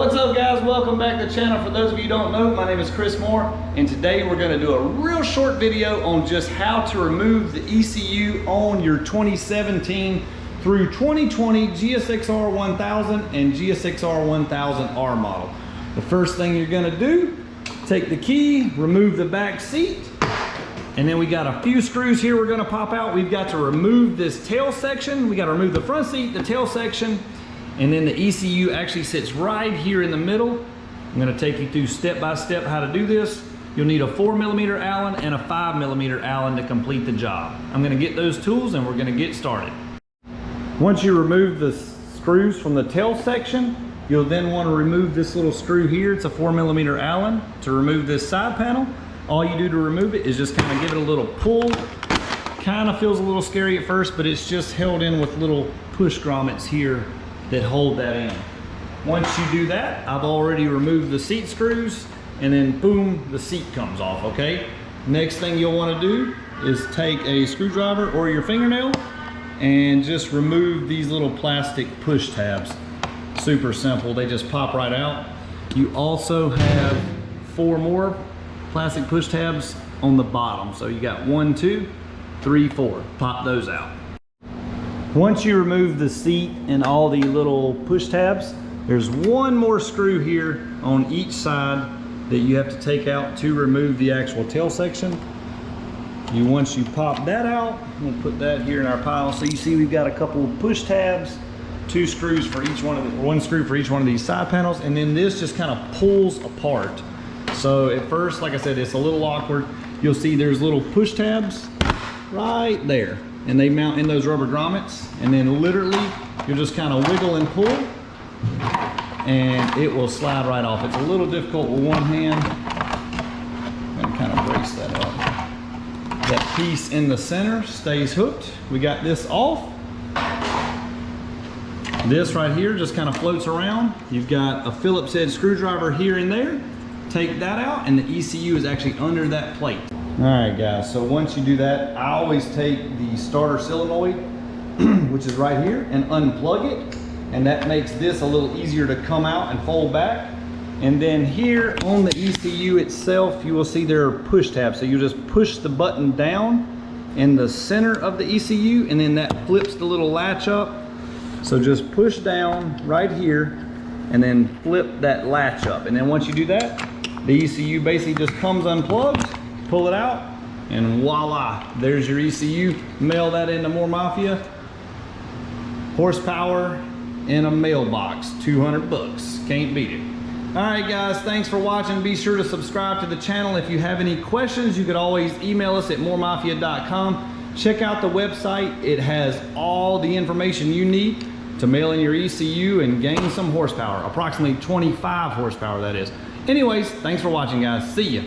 What's up, guys? Welcome back to the channel. For those of you who don't know, my name is Chris Moore, and today we're going to do a real short video on just how to remove the ECU on your 2017 through 2020 GSXR1000 and GSXR1000R model. The first thing you're going to do, take the key, remove the back seat, and then we got a few screws here we're going to pop out. We've got to remove this tail section. We got to remove the front seat, the tail section, and then the ECU actually sits right here in the middle. I'm going to take you through step by step how to do this. You'll need a 4mm Allen and a 5mm Allen to complete the job. I'm going to get those tools and we're going to get started. Once you remove the screws from the tail section, you'll then want to remove this little screw here. It's a 4mm Allen to remove this side panel. All you do to remove it is just kind of give it a little pull. Kind of feels a little scary at first, but it's just held in with little push grommets here that hold that in. Once you do that, I've already removed the seat screws, and then boom, the seat comes off, okay? Next thing you'll want to do is take a screwdriver or your fingernail and just remove these little plastic push tabs. Super simple, they just pop right out. You also have 4 more plastic push tabs on the bottom. So you got 1, 2, 3, 4. Pop those out. Once you remove the seat and all the little push tabs, there's one more screw here on each side that you have to take out to remove the actual tail section. Once you pop that out, we'll put that here in our pile. So you see we've got a couple of push tabs, 2 screws for each one of the, 1 screw for each one of these side panels, and then this just kind of pulls apart. So at first, like I said, it's a little awkward. You'll see there's little push tabs right there, and they mount in those rubber grommets, and then literally you'll just kind of wiggle and pull and it will slide right off. It's a little difficult with one hand. I'm gonna kind of brace that up. That piece in the center stays hooked. We got this off. This right here just kind of floats around. You've got a Phillips head screwdriver here and there. Take that out, and the ECU is actually under that plate. All right, guys, so once you do that, I always take the starter solenoid, which is right here, and unplug it, and that makes this a little easier to come out and fold back. And then here on the ECU itself, you will see there are push tabs. So you just push the button down in the center of the ECU, and then that flips the little latch up. So just push down right here, and then flip that latch up. And then once you do that, the ECU basically just comes unplugged. Pull it out, and voila, there's your ECU. Mail that into more Mafia. Horsepower in a mailbox, 200 bucks. Can't beat it. All right, guys, thanks for watching. Be sure to subscribe to the channel. If you have any questions, you could always email us at moremafia.com. Check out the website. It has all the information you need to mail in your ECU and gain some horsepower. Approximately 25 horsepower, that is. Anyways, thanks for watching, guys. See ya.